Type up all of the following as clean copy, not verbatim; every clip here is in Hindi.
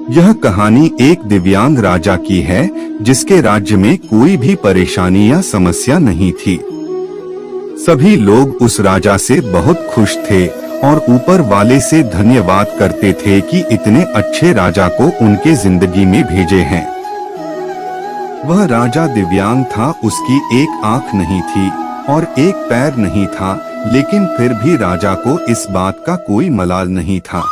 यह कहानी एक दिव्यांग राजा की है जिसके राज्य में कोई भी परेशानी या समस्या नहीं थी। सभी लोग उस राजा से बहुत खुश थे और ऊपर वाले से धन्यवाद करते थे कि इतने अच्छे राजा को उनके जिंदगी में भेजे हैं। वह राजा दिव्यांग था, उसकी एक आंख नहीं थी और एक पैर नहीं था, लेकिन फिर भी राजा को इस बात का कोई मलाल नहीं था।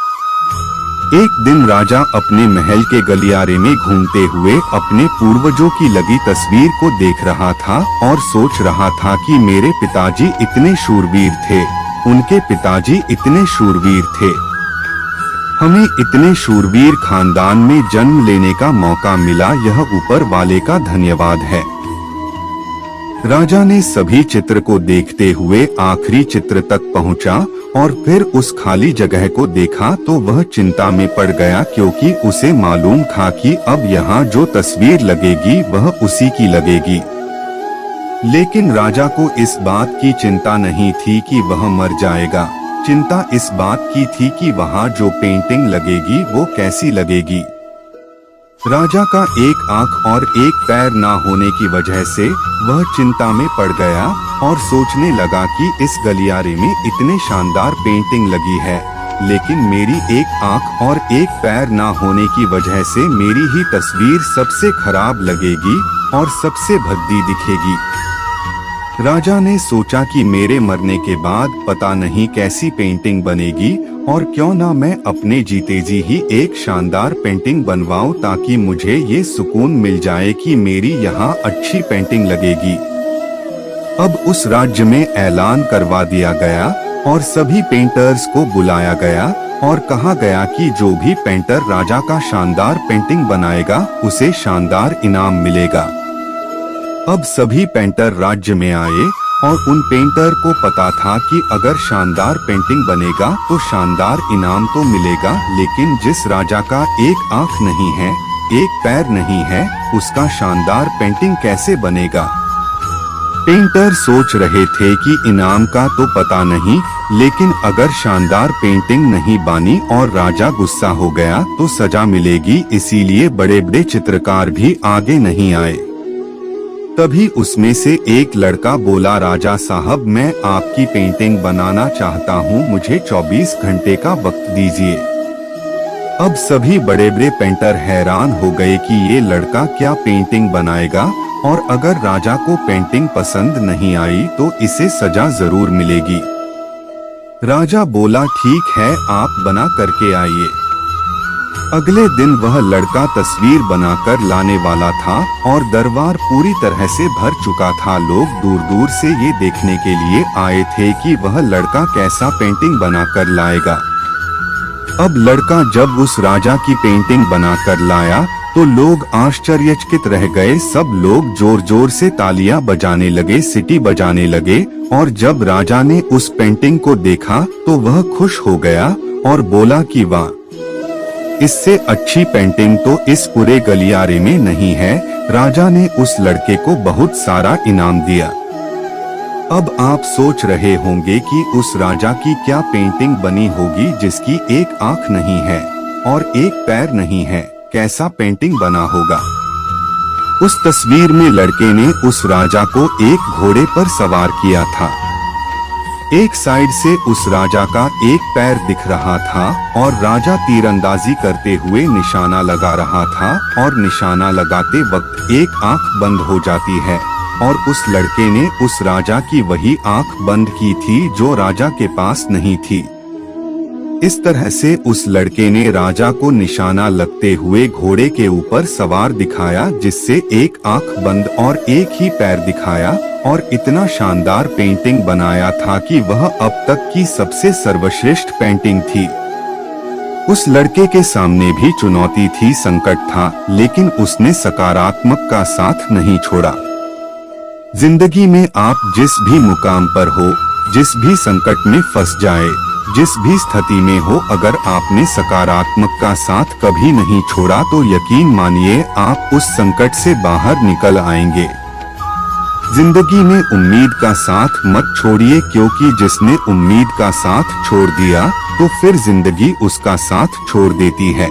एक दिन राजा अपने महल के गलियारे में घूमते हुए अपने पूर्वजों की लगी तस्वीर को देख रहा था और सोच रहा था कि मेरे पिताजी इतने शूरवीर थे, उनके पिताजी इतने शूरवीर थे। हमें इतने शूरवीर खानदान में जन्म लेने का मौका मिला, यह ऊपर वाले का धन्यवाद है। राजा ने सभी चित्र को देखते हुए आखिरी चित्र तक पहुंचा और फिर उस खाली जगह को देखा तो वह चिंता में पड़ गया, क्योंकि उसे मालूम था कि अब यहाँ जो तस्वीर लगेगी वह उसी की लगेगी। लेकिन राजा को इस बात की चिंता नहीं थी कि वह मर जाएगा। चिंता इस बात की थी कि वहाँ जो पेंटिंग लगेगी वो कैसी लगेगी। राजा का एक आंख और एक पैर ना होने की वजह से वह चिंता में पड़ गया और सोचने लगा कि इस गलियारे में इतने शानदार पेंटिंग लगी है, लेकिन मेरी एक आंख और एक पैर ना होने की वजह से मेरी ही तस्वीर सबसे खराब लगेगी और सबसे भद्दी दिखेगी। राजा ने सोचा कि मेरे मरने के बाद पता नहीं कैसी पेंटिंग बनेगी और क्यों ना मैं अपने जीते जी ही एक शानदार पेंटिंग बनवाऊं, ताकि मुझे ये सुकून मिल जाए कि मेरी यहाँ अच्छी पेंटिंग लगेगी। अब उस राज्य में ऐलान करवा दिया गया और सभी पेंटर्स को बुलाया गया और कहा गया कि जो भी पेंटर राजा का शानदार पेंटिंग बनाएगा उसे शानदार इनाम मिलेगा। अब सभी पेंटर राज्य में आए और उन पेंटर को पता था कि अगर शानदार पेंटिंग बनेगा तो शानदार इनाम तो मिलेगा, लेकिन जिस राजा का एक आंख नहीं है, एक पैर नहीं है, उसका शानदार पेंटिंग कैसे बनेगा। पेंटर सोच रहे थे कि इनाम का तो पता नहीं, लेकिन अगर शानदार पेंटिंग नहीं बनी और राजा गुस्सा हो गया तो सजा मिलेगी, इसीलिए बड़े बड़े चित्रकार भी आगे नहीं आए। तभी उसमें से एक लड़का बोला, राजा साहब मैं आपकी पेंटिंग बनाना चाहता हूँ, मुझे 24 घंटे का वक्त दीजिए। अब सभी बड़े बड़े पेंटर हैरान हो गए कि ये लड़का क्या पेंटिंग बनाएगा और अगर राजा को पेंटिंग पसंद नहीं आई तो इसे सजा जरूर मिलेगी। राजा बोला, ठीक है, आप बना करके आइए। अगले दिन वह लड़का तस्वीर बनाकर लाने वाला था और दरबार पूरी तरह से भर चुका था। लोग दूर दूर से ये देखने के लिए आए थे कि वह लड़का कैसा पेंटिंग बनाकर लाएगा। अब लड़का जब उस राजा की पेंटिंग बनाकर लाया तो लोग आश्चर्यचकित रह गए। सब लोग जोर जोर से तालियां बजाने लगे, सीटी बजाने लगे और जब राजा ने उस पेंटिंग को देखा तो वह खुश हो गया और बोला कि वाह, इससे अच्छी पेंटिंग तो इस पूरे गलियारे में नहीं है। राजा ने उस लड़के को बहुत सारा इनाम दिया। अब आप सोच रहे होंगे कि उस राजा की क्या पेंटिंग बनी होगी जिसकी एक आंख नहीं है और एक पैर नहीं है, कैसा पेंटिंग बना होगा। उस तस्वीर में लड़के ने उस राजा को एक घोड़े पर सवार किया था। एक साइड से उस राजा का एक पैर दिख रहा था और राजा तीरंदाजी करते हुए निशाना लगा रहा था और निशाना लगाते वक्त एक आंख बंद हो जाती है और उस लड़के ने उस राजा की वही आंख बंद की थी जो राजा के पास नहीं थी। इस तरह से उस लड़के ने राजा को निशाना लगते हुए घोड़े के ऊपर सवार दिखाया, जिससे एक आंख बंद और एक ही पैर दिखाया और इतना शानदार पेंटिंग बनाया था कि वह अब तक की सबसे सर्वश्रेष्ठ पेंटिंग थी। उस लड़के के सामने भी चुनौती थी, संकट था, लेकिन उसने सकारात्मक का साथ नहीं छोड़ा। जिंदगी में आप जिस भी मुकाम पर हो, जिस भी संकट में फंस जाए, जिस भी स्थिति में हो, अगर आपने सकारात्मक का साथ कभी नहीं छोड़ा तो यकीन मानिए आप उस संकट से बाहर निकल आएंगे। जिंदगी में उम्मीद का साथ मत छोड़िए, क्योंकि जिसने उम्मीद का साथ छोड़ दिया तो फिर जिंदगी उसका साथ छोड़ देती है।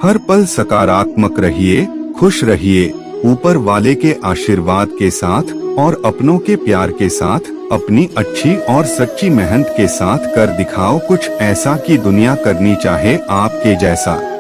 हर पल सकारात्मक रहिए, खुश रहिए, ऊपर वाले के आशीर्वाद के साथ और अपनों के प्यार के साथ, अपनी अच्छी और सच्ची मेहनत के साथ कर दिखाओ कुछ ऐसा कि दुनिया करनी चाहे आपके जैसा।